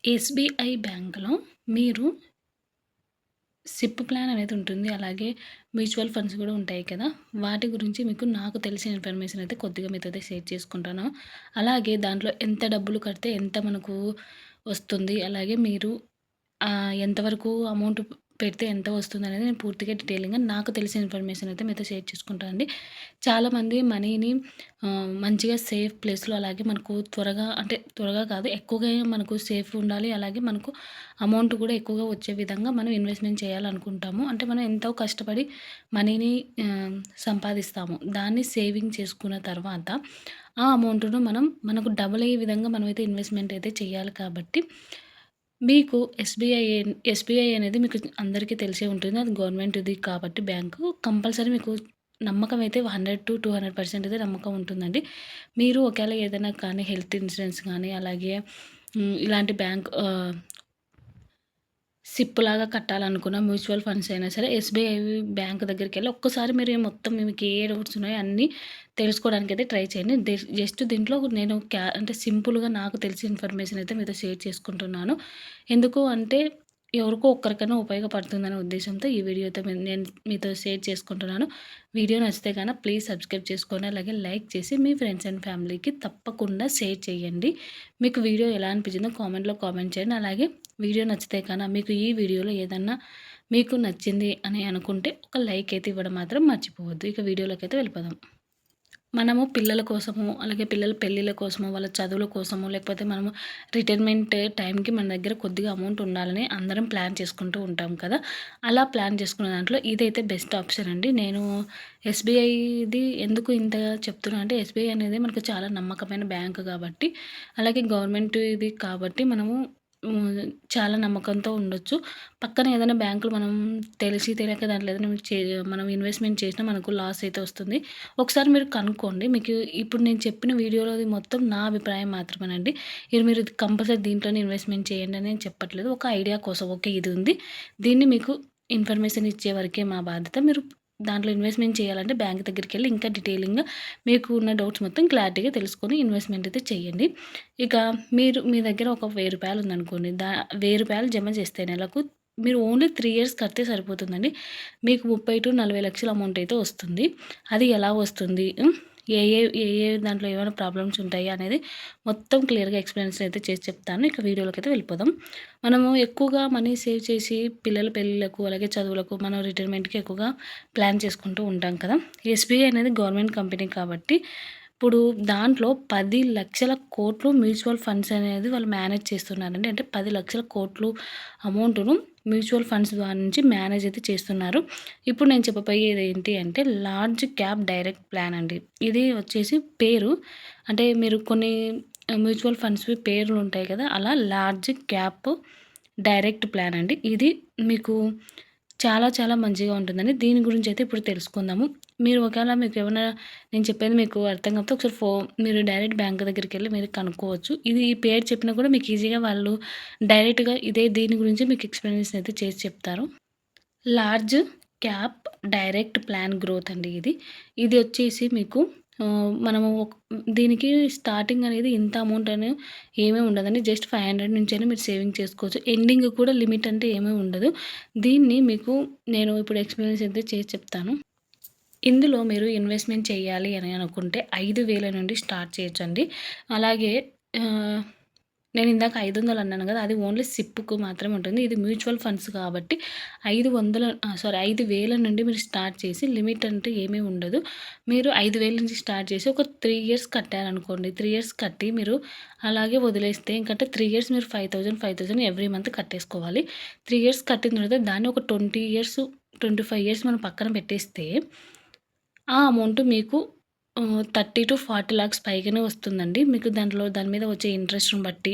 SBI బ్యాంక్‌లో మీరు SIP plan అనేది ఉంటుంది. అలాగే మ్యూచువల్ ఫండ్స్ గూడా ఉంటాయి కదా! వాటి గురించి నాకు తెలిసిన ఇన్ఫర్మేషన్ అయితే కొద్దిగా మీతోటి షేర్ చేసుకుంటాను. అలాగే దాంట్లో ఎంత డబ్బులు కడితే ఎంత మనకు వస్తుంది? అలాగే మీరు ఎంతవరకు అమౌంట్ పెడితే ఎంత వస్తుందనేది నేను పూర్తిగా డీటెయిలింగ్‌గా నాకు తెలిసిన ఇన్ఫర్మేషన్ అయితే మీతో షేర్ చేసుకుంటానండి. చాలామంది మనీని మంచిగా సేఫ్ ప్లేస్‌లో అలాగే మనకు త్వరగా అంటే త్వరగా కాదు ఎక్కువగా మనకు సేఫ్ ఉండాలి. అలాగే మనకు అమౌంట్ కూడా ఎక్కువగా వచ్చే విధంగా మనం ఇన్వెస్ట్‌మెంట్ చేయాలనుకుంటాము. అంటే మనం ఎంతో కష్టపడి మనీని సంపాదిస్తాము. దాన్ని సేవింగ్ చేసుకున్న తర్వాత ఆ అమౌంట్‌ను మనకు డబుల్ అయ్యే విధంగా మనమైతే ఇన్వెస్ట్‌మెంట్ అయితే చేయాలి కాబట్టి మీకు ఎస్‌బీఐ అనేది మీకు అందరికీ తెలిసే ఉంటుంది. అది గవర్నమెంట్‌ది కాబట్టి బ్యాంకు కంపల్సరీ మీకు నమ్మకం అయితే 100-200% అయితే నమ్మకం ఉంటుందండి. మీరు ఒకేళ ఏదైనా కానీ హెల్త్ ఇన్సూరెన్స్ గానీ, అలాగే ఇలాంటి సిప్‌లాగా కట్టాలనుకున్న మ్యూచువల్ ఫండ్స్ అయినా సరే ఎస్‌బీఐ బ్యాంక్ దగ్గరికెళ్ళి ఒక్కసారి మీరు మొత్తం మీకు ఏ డౌట్స్ ఉన్నాయో అన్నీ తెలుసుకోవడానికైతే ట్రై చేయండి. జస్ట్ దీంట్లో నేను అంటే సింపుల్‌గా నాకు తెలిసిన ఇన్ఫర్మేషన్ అయితే మీతో షేర్ చేసుకుంటున్నాను. ఎందుకు అంటే ఎవరికో ఒక్కరికైనా ఉపయోగపడుతుందనే ఉద్దేశ్యంతో ఈ వీడియో అయితే నేను మీతో షేర్ చేసుకుంటున్నాను. వీడియో నచ్చితే గనక ప్లీజ్ సబ్స్క్రైబ్ చేసుకోండి. అలాగే లైక్ చేసి మీ ఫ్రెండ్స్ అండ్ ఫ్యామిలీకి తప్పకుండా షేర్ చేయండి. మీకు వీడియో ఎలా అనిపించిందో కామెంట్‌లో కామెంట్ చేయండి. అలాగే వీడియో నచ్చితే మీకు ఈ వీడియోలో ఏదన్నా మీకు నచ్చింది అని అనుకుంటే ఒక లైక్ అయితే ఇవ్వడం మాత్రం మర్చిపోవద్దు. ఇక వీడియోలోకైతే వెళ్ళిపోదాం. మనము పిల్లల కోసము, అలాగే పిల్లల పెళ్ళిళ్ళ కోసము, వాళ్ళ చదువుల కోసము, లేకపోతే మనము రిటైర్మెంట్ టైంకి మన దగ్గర కొద్దిగా అమౌంట్ ఉండాలని అందరం ప్లాన్ చేసుకుంటూ ఉంటాం కదా! అలా ప్లాన్ చేసుకున్న దాంట్లో ఇదైతే బెస్ట్ ఆప్షన్ అండి. నేను ఎస్‌బీఐది ఎందుకు ఇంతగా చెప్తున్నా అంటే ఎస్‌బీఐ అనేది మనకు చాలా నమ్మకమైన బ్యాంక్ కాబట్టి, అలాగే గవర్నమెంట్ ఇది కాబట్టి మనము చాలా నమ్మకంతో ఉండొచ్చు. పక్కన ఏదైనా బ్యాంకులు మనం తెలిసి తెలియక దాంట్లో ఏదైనా మనం ఇన్వెస్ట్‌మెంట్ చేసినా మనకు లాస్ అయితే వస్తుంది. ఒకసారి మీరు కనుక్కోండి. మీకు ఇప్పుడు నేను చెప్పిన వీడియోలోది మొత్తం నా అభిప్రాయం మాత్రమేనండి. మీరు ఇది కంపల్సరీ దీంట్లోనే ఇన్వెస్ట్‌మెంట్ చేయండి అని నేను చెప్పట్లేదు. ఒక ఐడియా కోసం ఓకే. ఇది ఉంది. దీన్ని మీకు ఇన్ఫర్మేషన్ ఇచ్చే వరకే మా బాధ్యత. మీరు దాంట్లో ఇన్వెస్ట్‌మెంట్ చేయాలంటే బ్యాంక్ దగ్గరికెళ్ళి ఇంకా డీటెయిలింగ్‌గా మీకు ఉన్న డౌట్స్ మొత్తం క్లారిటీగా తెలుసుకొని ఇన్వెస్ట్‌మెంట్ అయితే చేయండి. ఇక మీ దగ్గర ఒక రూ. 1000 ఉందనుకోండి. రూ. 1000 జమ చేస్తే నెలకు మీరు ఓన్లీ 3 ఇయర్స్ కడితే సరిపోతుందండి. మీకు 30-40 లక్షల అమౌంట్ అయితే వస్తుంది. అది ఎలా వస్తుంది? ఏ దాంట్లో ఏమైనా ప్రాబ్లమ్స్ ఉంటాయి అనేది మొత్తం క్లియర్‌గా ఎక్స్‌ప్లనేషన్ అయితే చేసి చెప్తాను. ఇక వీడియోలోకైతే వెళ్ళిపోదాం. మనము ఎక్కువగా మనీ సేవ్ చేసి పిల్లల పెళ్ళిళ్ళకు, అలాగే చదువులకు, మనం రిటైర్మెంట్‌కి ఎక్కువగా ప్లాన్ చేసుకుంటూ ఉంటాం కదా! ఎస్‌బీఐ అనేది గవర్నమెంట్ కంపెనీ కాబట్టి ఇప్పుడు దాంట్లో 10,00,00,000,00,00,000 మ్యూచువల్ ఫండ్స్ అనేది వాళ్ళు మేనేజ్ చేస్తున్నారండి. అంటే 10,00,00,000,00,000 అమౌంట్‌ను మ్యూచువల్ ఫండ్స్ ద్వారా నుంచి మేనేజ్ అయితే చేస్తున్నారు. ఇప్పుడు నేను చెప్పబోయేది ఏంటి అంటే లార్జ్ క్యాప్ డైరెక్ట్ ప్లాన్ అండి. ఇది వచ్చేసి పేరు అంటే మీరు కొన్ని మ్యూచువల్ ఫండ్స్‌వి పేర్లుంటాయి కదా! అలా లార్జ్ క్యాప్ డైరెక్ట్ ప్లాన్ అండి. ఇది మీకు చాలా చాలా మంచిగా ఉంటుందండి. దీని గురించయితే ఇప్పుడు తెలుసుకుందాము. మీరు ఒకేళ మీకేమన్నా నేను చెప్పేది మీకు అర్థం కాకపోతే ఒకసారి మీరు డైరెక్ట్ బ్యాంక్ దగ్గరికెళ్ళి మీరు కనుక్కోవచ్చు. ఈ పేరు చెప్పినా కూడా మీకు ఈజీగా వాళ్ళు డైరెక్ట్‌గా దీని గురించి మీకు ఎక్స్‌ప్లనేషన్ అయితే చేసి చెప్తారు. Large cap direct plan growth అండి ఇది. ఇది వచ్చేసి మీకు మనము దీనికి స్టార్టింగ్ అనేది ఇంత అమౌంట్ అని ఏమీ ఉండదండి. జస్ట్ 500 నుంచైనా మీరు సేవింగ్ చేసుకోవచ్చు. ఎండింగ్ కూడా లిమిట్ అంటే ఏమీ ఉండదు. దీన్ని మీకు నేను ఇప్పుడు ఎక్స్‌ప్లనేషన్ అయితే చేసి చెప్తాను. ఇందులో మీరు ఇన్వెస్ట్‌మెంట్ చేయాలి అని అనుకుంటే 5,000 నుండి స్టార్ట్ చేయొచ్చండి. అలాగే ఆహ్, నేను ఇందాక 500 అన్నాను గదా! అది ఓన్లీ సిప్‌కు మాత్రమే ఉంటుంది. ఇది మ్యూచువల్ ఫండ్స్ కాబట్టి 5,000 నుండి మీరు స్టార్ట్ చేసి లిమిట్ అంటే ఏమీ ఉండదు. మీరు 5,000 నుంచి స్టార్ట్ చేసి ఒక 3 ఇయర్స్ కట్టారనుకోండి. 3 ఇయర్స్ కట్టి మీరు అలాగే వదిలేస్తే ఇంకంటే 3 ఇయర్స్ మీరు 5,000 ఎవ్రీ మంత్ కట్టేసుకోవాలి. 3 ఇయర్స్ కట్టిన తర్వాత దాన్ని ఒక 20 ఇయర్స్, 25 ఇయర్స్ మనం పక్కన పెట్టేస్తే ఆ అమౌంట్ మీకు 30-40 లాక్స్ పైగానే వస్తుందండి. మీకు దాని మీద వచ్చే ఇంట్రెస్ట్‌ని బట్టి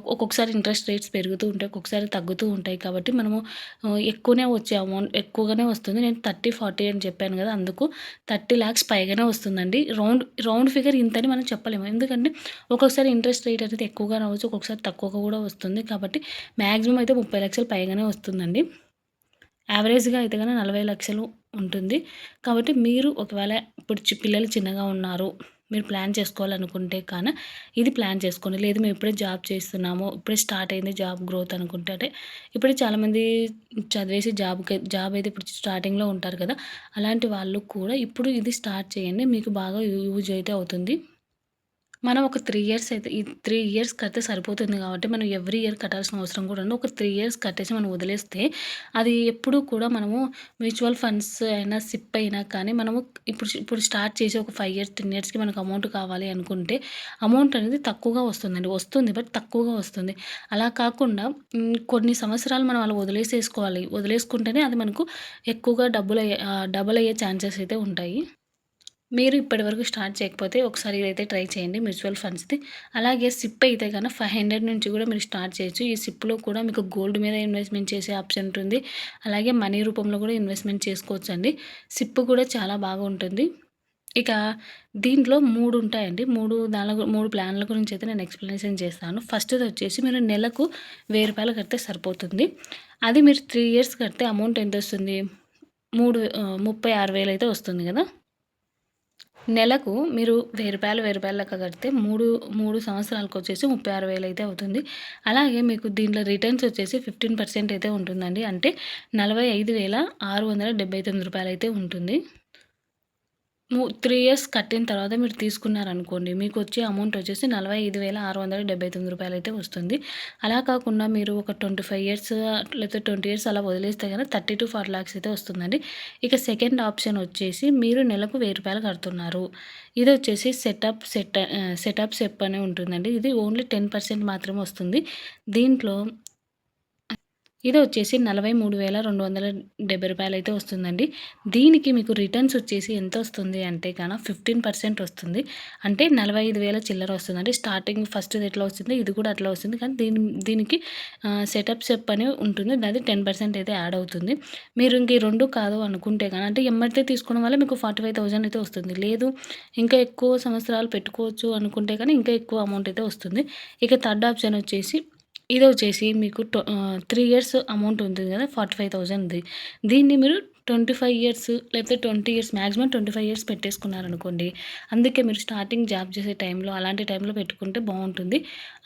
ఒక్కొక్కసారి ఇంట్రెస్ట్ రేట్స్ పెరుగుతూ ఉంటాయి. ఒక్కొక్కసారి తగ్గుతూ ఉంటాయి. కాబట్టి మనము ఎక్కువనే వచ్చే అమౌంట్ ఎక్కువగానే వస్తుంది. నేను 30, 40 అని చెప్పాను గదా! అందుకు 30 లాక్స్ పైగానే వస్తుందండి. రౌండ్ రౌండ్ ఫిగర్ ఇంతని మనం చెప్పలేము. ఎందుకంటే ఒక్కొక్కసారి ఇంట్రెస్ట్ రేట్ అనేది ఎక్కువగా రావచ్చు. ఒక్కొక్కసారి తక్కువగా కూడా వస్తుంది. కాబట్టి మాక్సిమం అయితే 30 లక్షలు పైగానే వస్తుందండి. యావరేజ్‌గా అయితే గనక 40 లక్షలు ఉంటుంది. కాబట్టి మీరు ఒకవేళ ఇప్పుడు పిల్లలు చిన్నగా ఉన్నారు. మీరు ప్లాన్ చేసుకోవాలనుకుంటే ఇది ప్లాన్ చేసుకోండి. లేదు మేము ఇప్పుడే జాబ్ చేస్తున్నాము, ఇప్పుడే స్టార్ట్ అయింది జాబ్ గ్రోత్ అనుకుంటే అంటే ఇప్పుడే చాలామంది చదివేసి జాబ్ అయితే ఇప్పుడు స్టార్టింగ్‌లో ఉంటారు కదా! అలాంటి వాళ్ళు కూడా ఇప్పుడు ఇది స్టార్ట్ చేయండి. మీకు బాగా యూజ్ అయితే అవుతుంది. మనం ఒక 3 ఇయర్స్ అయితే ఈ 3 ఇయర్స్ కడితే సరిపోతుంది కాబట్టి మనం ఎవ్రీ ఇయర్ కట్టాల్సిన అవసరం కూడా ఉండదు. ఒక 3 ఇయర్స్ కట్టేసి మనం వదిలేస్తే అది ఎప్పుడూ కూడా మనము మ్యూచువల్ ఫండ్స్ అయినా, సిప్ అయినా కానీ మనము ఇప్పుడు స్టార్ట్ చేసి ఒక 5 ఇయర్స్, 10 ఇయర్స్‌కి మనకు అమౌంట్ కావాలి అనుకుంటే అమౌంట్ అనేది తక్కువగా వస్తుందండి. వస్తుంది బట్ తక్కువగా వస్తుంది. అలా కాకుండా కొన్ని సంవత్సరాలు మనం అలా వదిలేసేసుకోవాలి. వదిలేసుకుంటేనే అది మనకు ఎక్కువగా డబుల్ అయ్యే ఛాన్సెస్ అయితే ఉంటాయి. మీరు ఇప్పటివరకు స్టార్ట్ చేయకపోతే ఒకసారి ఇదైతే ట్రై చేయండి మ్యూచువల్ ఫండ్స్‌ది. అలాగే సిప్ అయితే గన 500 నుంచి కూడా మీరు స్టార్ట్ చేయొచ్చు. ఈ సిప్‌లో కూడా మీకు గోల్డ్ మీద ఇన్వెస్ట్‌మెంట్ చేసే ఆప్షన్ ఉంటుంది. అలాగే మనీ రూపంలో కూడా ఇన్వెస్ట్‌మెంట్ చేసుకోవచ్చండి. సిప్ కూడా చాలా బాగా ఉంటుంది. ఇక దీంట్లో 3 ఉంటాయండి. 3 ప్లాన్‌ల గురించి అయితే నేను ఎక్స్‌ప్లనేషన్ చేస్తాను. ఫస్ట్‌ది వచ్చేసి మీరు నెలకు రూ. 1000 కడితే సరిపోతుంది. అది మీరు 3 ఇయర్స్ కడితే అమౌంట్ ఎంతొస్తుంది? 36,000 అయితే వస్తుంది కదా! నెలకు మీరు రూ. 1000 లెక్క కడితే 3 సంవత్సరాలకొచ్చేసి 36,000 అయితే అవుతుంది. అలాగే మీకు దీంట్లో రిటర్న్స్ వచ్చేసి 15% అయితే ఉంటుందండి. అంటే రూ. 45,679 అయితే ఉంటుంది. 3 ఇయర్స్ కట్టిన తర్వాత మీరు తీసుకున్నారనుకోండి, మీకొచ్చే అమౌంట్ వచ్చేసి రూ. 45,679 అయితే వస్తుంది. అలా కాకుండా మీరు ఒక 25 ఇయర్స్ లేకపోతే 20 ఇయర్స్ అలా వదిలేస్తే గనక 30-40 లాక్స్ అయితే వస్తుందండి. ఇక సెకండ్ ఆప్షన్ వచ్చేసి మీరు నెలకు రూ. 1000 కడుతున్నారు. ఇదొచ్చేసి సెటప్ సెప్ అని ఉంటుందండి. ఇది ఓన్లీ 10% మాత్రమే వస్తుంది. దీంట్లో ఇదొచ్చేసి రూ. 43,270 అయితే వస్తుందండి. దీనికి మీకు రిటర్న్స్ వచ్చేసి ఎంతొస్తుంది అంటే 15% వస్తుంది. అంటే 45,000 చిల్లర వస్తుందండి. స్టార్టింగ్ ఫస్ట్‌ది ఎట్లా వస్తుందో ఇది కూడా అట్లా వస్తుంది. కానీ దీనికి సెటప్ సెప్ అని ఉంటుంది. అది 10% అయితే యాడ్ అవుతుంది. మీరు ఇంక ఈ 2 కాదు అనుకుంటే అంటే ఎమ్మటే తీసుకోవడం వల్ల మీకు 45,000 అయితే వస్తుంది. లేదు ఇంకా ఎక్కువ సంవత్సరాలు పెట్టుకోవచ్చు అనుకుంటే ఇంకా ఎక్కువ అమౌంట్ అయితే వస్తుంది. ఇక థర్డ్ ఆప్షన్ వచ్చేసి ఇదొచ్చేసి మీకు 3 ఇయర్స్ అమౌంట్ ఉంటుంది కదా! 45,000ది. దీన్ని మీరు 25 ఇయర్స్ లేకపోతే 20 ఇయర్స్ మాక్సిమం 25 ఇయర్స్ పెట్టేసుకున్నారనుకోండి. అందుకే మీరు స్టార్టింగ్ జాబ్ చేసే టైంలో అలాంటి టైంలో పెట్టుకుంటే బావుంటుంది.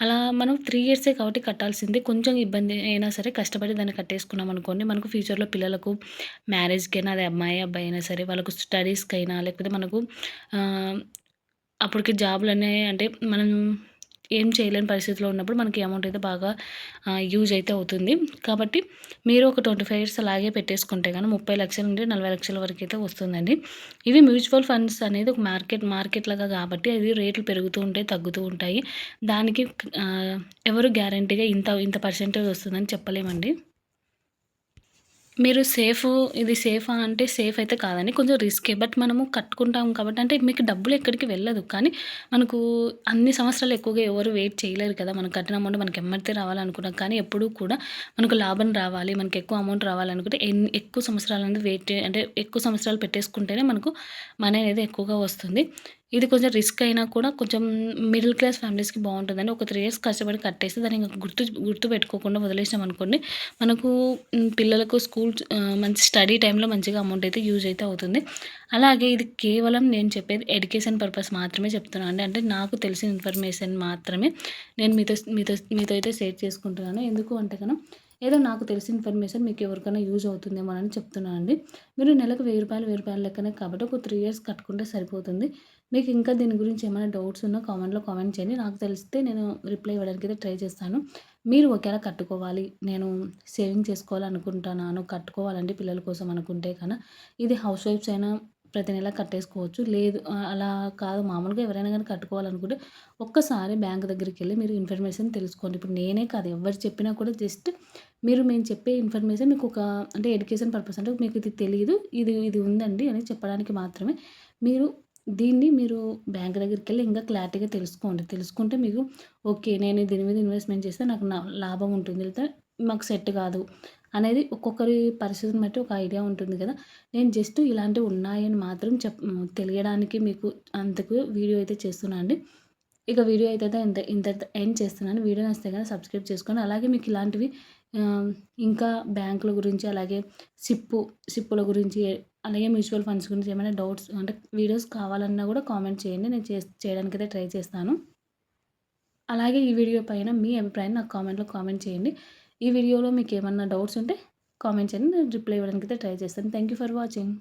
అలా మనం 3 ఇయర్సే కాబట్టి కట్టాల్సింది. కొంచెం ఇబ్బంది అయినా సరే కష్టపడి దాన్ని కట్టేసుకున్నామనుకోండి. మనకు ఫ్యూచర్‌లో పిల్లలకు మ్యారేజ్‌కైనా అది అమ్మాయి, అబ్బాయి అయినా సరే వాళ్ళకు స్టడీస్‌కైనా లేకపోతే మనకు ఆహ్, అప్పటికి జాబ్‌లనే అంటే మనం ఏం చేయలేని పరిస్థితిలో ఉన్నప్పుడు మనకి అమౌంట్ అయితే బాగా యూజ్ అయితే అవుతుంది. కాబట్టి మీరు ఒక 25 ఇయర్స్ అలాగే పెట్టేసుకుంటే గాని 30,00,000 నుండి 40,00,000 వరకైతే వస్తుందండి. ఇవి మ్యూచువల్ ఫండ్స్ అనేది ఒక మార్కెట్ లాగా కాబట్టి అది రేట్లు పెరుగుతూ ఉంటాయి, తగ్గుతూ ఉంటాయి. దానికి ఎవరు గ్యారంటీగా ఇంత పర్సెంటేజ్ వస్తుందని చెప్పలేమండి. మీరు ఇది సేఫా అంటే సేఫ్ అయితే కాదండి. కొంచెం రిస్కే. బట్ మనము కట్టుకుంటాం కాబట్టి అంటే మీకు డబ్బులు ఎక్కడికి వెళ్ళదు. కానీ మనకు అన్ని సంవత్సరాలు ఎక్కువగా ఎవరు వెయిట్ చేయలేరు కదా! మనం కట్టిన అమౌంట్ మనకి ఎమ్మటే రావాలనుకుంటాం. కానీ ఎప్పుడూ కూడా మనకు లాభం రావాలి, మనకు ఎక్కువ అమౌంట్ రావాలనుకుంటే ఎక్కువ సంవత్సరాలు అనేది అంటే ఎక్కువ సంవత్సరాలు పెట్టేసుకుంటేనే మనకు మనీ అనేది ఎక్కువగా వస్తుంది. ఇది కొంచెం రిస్క్ అయినా కూడా కొంచెం మిడిల్ క్లాస్ ఫ్యామిలీస్‌కి బావుంటుందండి. ఒక 3 ఇయర్స్ కష్టపడి కట్టేసి దాన్ని ఇంక గుర్తుపెట్టుకోకుండా వదిలేసామనుకోండి మనకు పిల్లలకు మంచి స్టడీ టైంలో మంచిగా అమౌంట్ అయితే యూజ్ అయితే అవుతుంది. అలాగే ఇది కేవలం నేను చెప్పేది ఎడ్యుకేషన్ పర్పస్ మాత్రమే చెప్తున్నా అండి. అంటే నాకు తెలిసిన ఇన్ఫర్మేషన్ మాత్రమే నేను మీతో అయితే షేర్ చేసుకుంటున్నాను. ఎందుకు అంటే ఏదో నాకు తెలిసిన ఇన్ఫర్మేషన్ మీకు ఎవరికైనా యూజ్ అవుతుందేమో అని చెప్తున్నానండి. మీరు నెలకు రూ. 1000 లెక్కనే కాబట్టి ఒక 3 ఇయర్స్ కట్టుకుంటే సరిపోతుంది. మీకు ఇంకా దీని గురించి ఏమైనా డౌట్స్ ఉన్నా కామెంట్‌లో కామెంట్ చేయండి. నాకు తెలిస్తే నేను రిప్లై ఇవ్వడానికైతే ట్రై చేస్తాను. మీరు ఒకేళ కట్టుకోవాలి, నేను సేవింగ్ చేసుకోవాలనుకుంటున్నాను, కట్టుకోవాలండి పిల్లల కోసం అనుకుంటే ఇది హౌస్ వైఫ్స్ అయినా ప్రతి నెల కట్టేసుకోవచ్చు. లేదు అలా కాదు మామూలుగా ఎవరైనా గానీ కట్టుకోవాలనుకుంటే ఒక్కసారి బ్యాంక్ దగ్గరికెళ్ళి మీరు ఇన్ఫర్మేషన్ తెలుసుకోండి. ఇప్పుడు నేనే కాదు ఎవ్వరు చెప్పినా కూడా జస్ట్ మేము చెప్పే ఇన్ఫర్మేషన్ మీకొక అంటే ఎడ్యుకేషన్ పర్పస్ అంటే మీకు ఇది తెలీదు. ఇది ఉందండి అని చెప్పడానికి మాత్రమే. మీరు మీరు బ్యాంక్ దగ్గరికెళ్ళి ఇంకా క్లారిటీగా తెలుసుకోండి. తెలుసుకుంటే మీకు ఓకే. నేను దీని మీద ఇన్వెస్ట్‌మెంట్ చేస్తే నాకు లాభం ఉంటుంది. లేదా మాకు సెట్ కాదు అనేది ఒక్కొక్కరి పరిస్థితిని బట్టి ఒక ఐడియా ఉంటుంది కదా! నేను జస్ట్ ఇలాంటివి ఉన్నాయని మాత్రం తెలియడానికి మీకు అందుకు వీడియో అయితే చేస్తున్నా అండి. ఇక వీడియో అయితే ఇంత ఎండ్ చేస్తున్నాను. వీడియో నచ్చితే గనక సబ్స్క్రైబ్ చేసుకోండి. అలాగే మీకు ఇలాంటివి ఇంకా బ్యాంకుల గురించి, అలాగే సిప్పుల గురించి, అలాగే మ్యూచువల్ ఫండ్స్ గురించి ఏమైనా డౌట్స్ అంటే వీడియోస్ కావాలన్నా కూడా కామెంట్ చేయండి. నేను చేయడానికైతే ట్రై చేస్తాను. అలాగే ఈ వీడియో పైన మీ అభిప్రాయాన్ని నాకు కామెంట్‌లో కామెంట్ చేయండి. ఈ వీడియోలో మీకేమన్నా డౌట్స్ ఉంటే కామెంట్ చేయండి. నేను రిప్లై ఇవ్వడానికైతే ట్రై చేస్తాను. Thank you for watching.